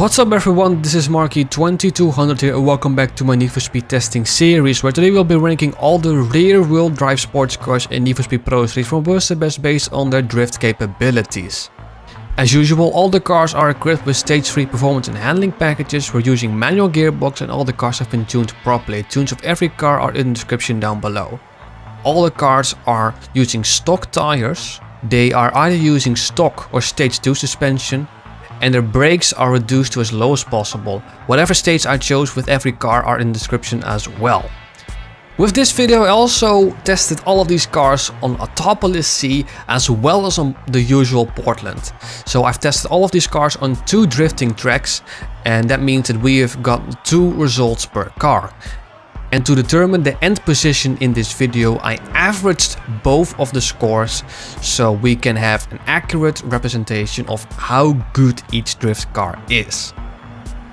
What's up everyone, this is Marky2200 here and welcome back to my Need for Speed testing series, where today we'll be ranking all the rear-wheel drive sports cars in Need for Speed Pro Series from worst to best based on their drift capabilities. As usual, all the cars are equipped with stage 3 performance and handling packages. We're using manual gearbox and all the cars have been tuned properly. Tunes of every car are in the description down below. All the cars are using stock tires. They are either using stock or stage 2 suspension. And their brakes are reduced to as low as possible. Whatever stage I chose with every car are in the description as well. With this video I also tested all of these cars on Autopolis C as well as on the usual Portland. So I've tested all of these cars on 2 drifting tracks, and that means that we have got 2 results per car. And to determine the end position in this video, I averaged both of the scores so we can have an accurate representation of how good each drift car is.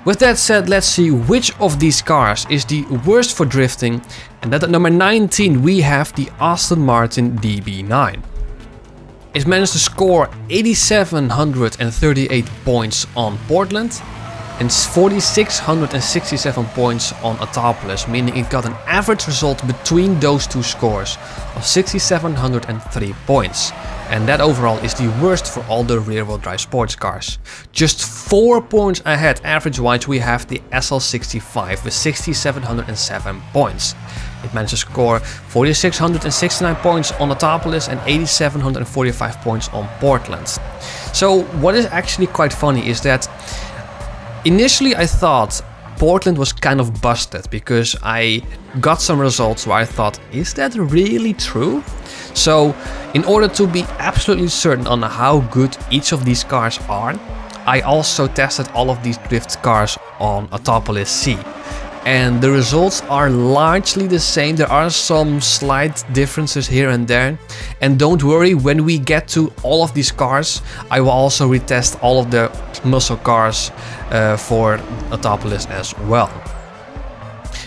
With that said, let's see which of these cars is the worst for drifting. And at number 19 we have the Aston Martin DB9. It managed to score 8,738 points on Portland and 4,667 points on Autopolis, meaning it got an average result between those 2 scores of 6,703 points. And that overall is the worst for all the rear-wheel drive sports cars. Just 4 points ahead average-wise we have the SL65 with 6,707 points. It managed to score 4,669 points on Autopolis and 8,745 points on Portland. So what is actually quite funny is that initially I thought Portland was kind of busted because I got some results where I thought, is that really true? So in order to be absolutely certain on how good each of these cars are, I also tested all of these drift cars on Autopolis C. And the results are largely the same. There are some slight differences here and there. And don't worry, when we get to all of these cars, I will also retest all of the muscle cars for Autopolis as well.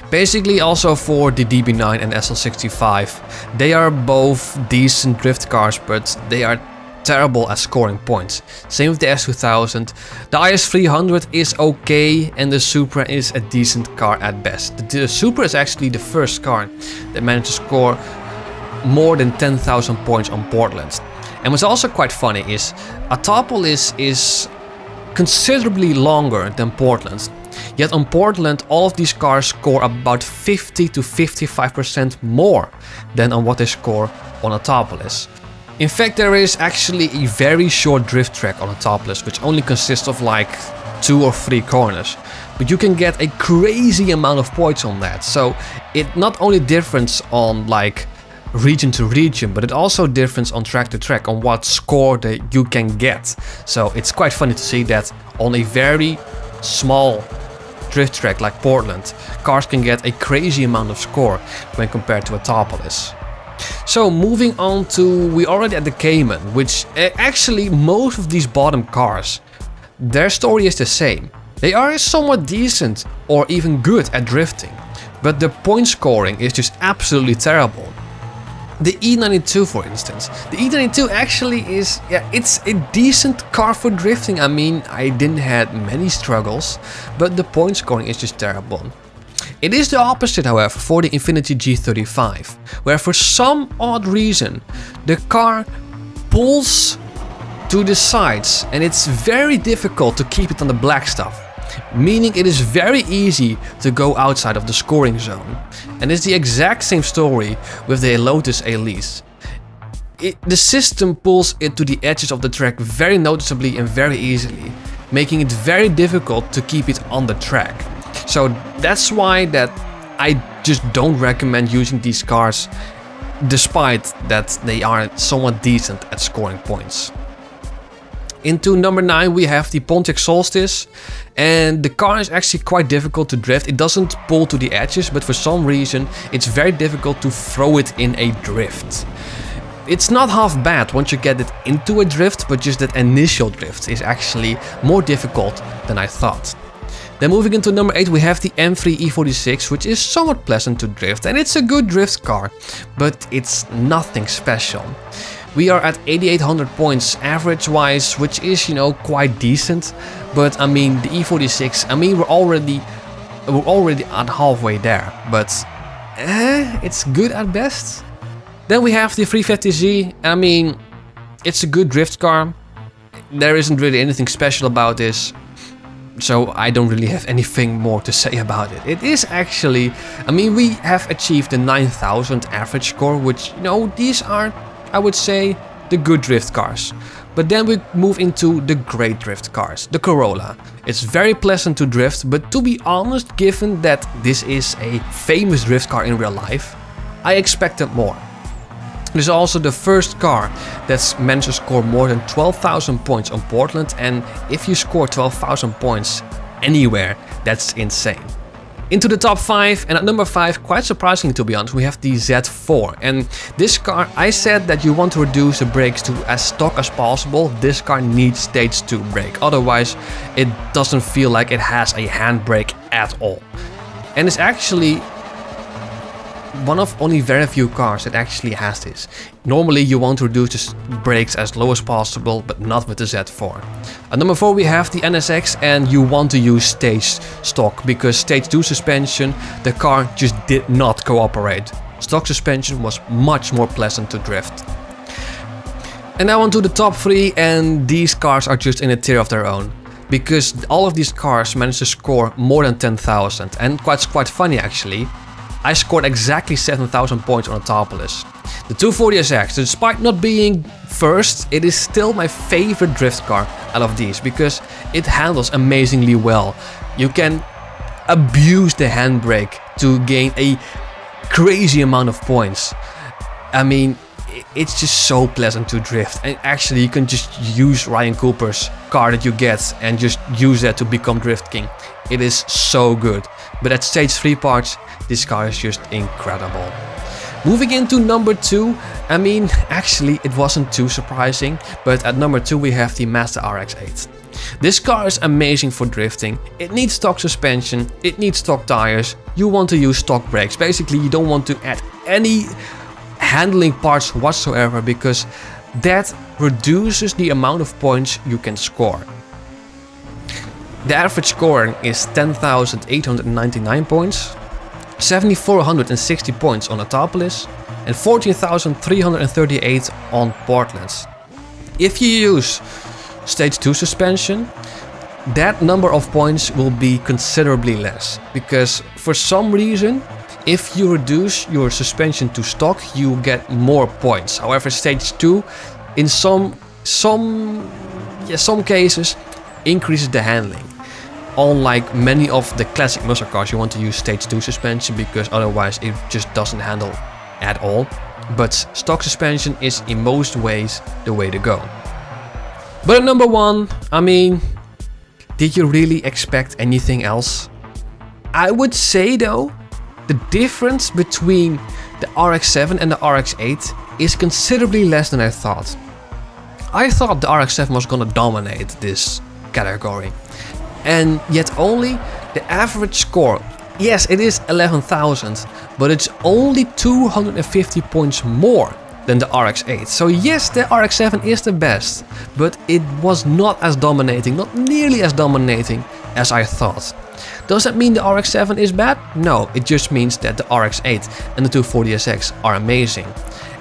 Basically also for the DB9 and SL65, they are both decent drift cars, but they are terrible at scoring points. Same with the S2000. The IS300 is okay and the Supra is a decent car at best. The Supra is actually the first car that managed to score more than 10,000 points on Portland. And what's also quite funny is Autopolis is considerably longer than Portland. Yet on Portland all of these cars score about 50 to 55% more than on what they score on Autopolis. In fact, there is actually a very short drift track on Autopolis which only consists of like 2 or 3 corners. But you can get a crazy amount of points on that. So it not only differs on like region to region, but it also differs on track to track on what score that you can get. So it's quite funny to see that on a very small drift track like Portland, cars can get a crazy amount of score when compared to Autopolis. So moving on to, we already at the Cayman, which actually most of these bottom cars, their story is the same. They are somewhat decent or even good at drifting, but the point scoring is just absolutely terrible. The E92 for instance, the E92 actually is, it's a decent car for drifting. I mean, I didn't have many struggles, but the point scoring is just terrible. It is the opposite however for the Infiniti G35, where for some odd reason the car pulls to the sides and it's very difficult to keep it on the black stuff. Meaning it is very easy to go outside of the scoring zone. And it's the exact same story with the Lotus Elise. The system pulls it to the edges of the track very noticeably and very easily, making it very difficult to keep it on the track. So that's why that I just don't recommend using these cars, despite that they are somewhat decent at scoring points. Into number 9 we have the Pontiac Solstice, and the car is actually quite difficult to drift. It doesn't pull to the edges, but for some reason it's very difficult to throw it in a drift. It's not half bad once you get it into a drift, but just that initial drift is actually more difficult than I thought. Then moving into number 8 we have the M3 E46, which is somewhat pleasant to drift and it's a good drift car, but it's nothing special. We are at 8800 points average wise, which is, you know, quite decent. But I mean, the E46, I mean, we're already at halfway there, but it's good at best. Then we have the 350Z. I mean, it's a good drift car. There isn't really anything special about this, so I don't really have anything more to say about it. It is actually, I mean, we have achieved the 9000 average score, which, you know, these are, I would say, the good drift cars. But then we move into the great drift cars, the Corolla. It's very pleasant to drift, but to be honest, given that this is a famous drift car in real life, I expected more. This is also the first car that's managed to score more than 12,000 points on Portland, and if you score 12,000 points anywhere, that's insane. Into the top 5, and at number 5, quite surprisingly to be honest, we have the Z4. And this car, I said that you want to reduce the brakes to as stock as possible. This car needs stage 2 brake, otherwise it doesn't feel like it has a handbrake at all. And it's actually one of only very few cars that actually has this. Normally you want to reduce the brakes as low as possible, but not with the Z4. At number 4 we have the NSX, and you want to use stage stock because stage 2 suspension, the car just did not cooperate. Stock suspension was much more pleasant to drift. And now on to the top 3, and these cars are just in a tier of their own, because all of these cars managed to score more than 10,000, and quite funny actually. I scored exactly 7,000 points on Autopolis. The 240SX, despite not being first, it is still my favorite drift car out of these because it handles amazingly well. You can abuse the handbrake to gain a crazy amount of points. I mean, it's just so pleasant to drift, and actually you can just use Ryan Cooper's car that you get and just use that to become Drift King. It is so good. But at stage 3 parts, this car is just incredible. Moving into number 2, I mean, actually it wasn't too surprising, but at number 2 we have the Mazda RX-8. This car is amazing for drifting. It needs stock suspension, it needs stock tires, you want to use stock brakes. Basically you don't want to add any handling parts whatsoever, because that reduces the amount of points you can score. The average scoring is 10,899 points, 7,460 points on Autopolis, and 14,338 on Portland. If you use stage 2 suspension, that number of points will be considerably less, because for some reason, if you reduce your suspension to stock, you get more points. However, stage 2 in some cases increases the handling. Unlike many of the classic muscle cars, you want to use stage 2 suspension because otherwise it just doesn't handle at all. But stock suspension is in most ways the way to go. But at number 1, I mean, did you really expect anything else? I would say though, the difference between the RX-7 and the RX-8 is considerably less than I thought. I thought the RX-7 was gonna dominate this category. And yet only the average score, yes it is 11,000, but it's only 250 points more than the RX-8. So yes, the RX-7 is the best, but it was not as dominating, not nearly as dominating as I thought. Does that mean the RX-7 is bad? No, it just means that the RX-8 and the 240SX are amazing.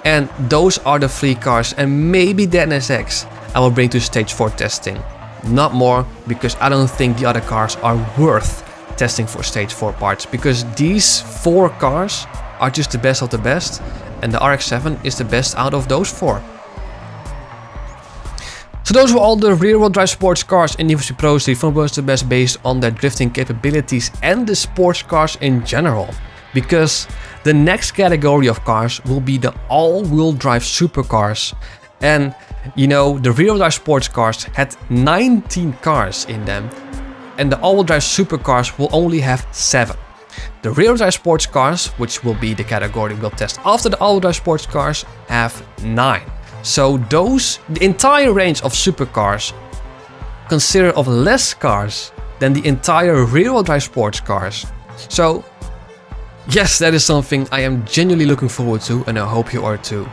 And those are the 3 cars, and maybe the NSX I will bring to stage 4 testing. Not more, because I don't think the other cars are worth testing for stage 4 parts, because these 4 cars are just the best of the best, and the RX-7 is the best out of those 4. So those were all the rear-wheel drive sports cars in Need for Speed Pro Street, from worst to best based on their drifting capabilities and the sports cars in general. Because the next category of cars will be the all-wheel drive supercars. And you know, the rear-wheel drive sports cars had 19 cars in them, and the all-wheel drive supercars will only have 7. The rear-wheel drive sports cars, which will be the category we'll test after the all-wheel drive sports cars, have 9. So the entire range of supercars consider of less cars than the entire rear-wheel drive sports cars. So yes, that is something I am genuinely looking forward to, and I hope you are too.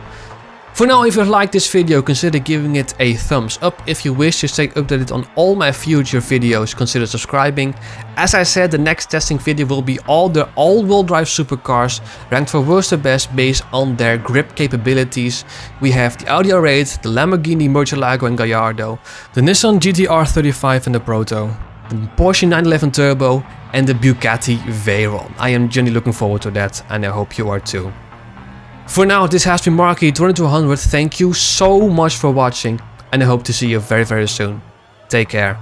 For now, if you liked this video, consider giving it a thumbs up. If you wish to stay updated on all my future videos, consider subscribing. As I said, the next testing video will be all the all-wheel drive supercars, ranked from worst to best based on their grip capabilities. We have the Audi R8, the Lamborghini Murcielago and Gallardo, the Nissan GT-R 35 and the Proto, the Porsche 911 Turbo and the Bugatti Veyron. I am genuinely looking forward to that, and I hope you are too. For now, this has been Marky2200. Thank you so much for watching, and I hope to see you very soon. Take care.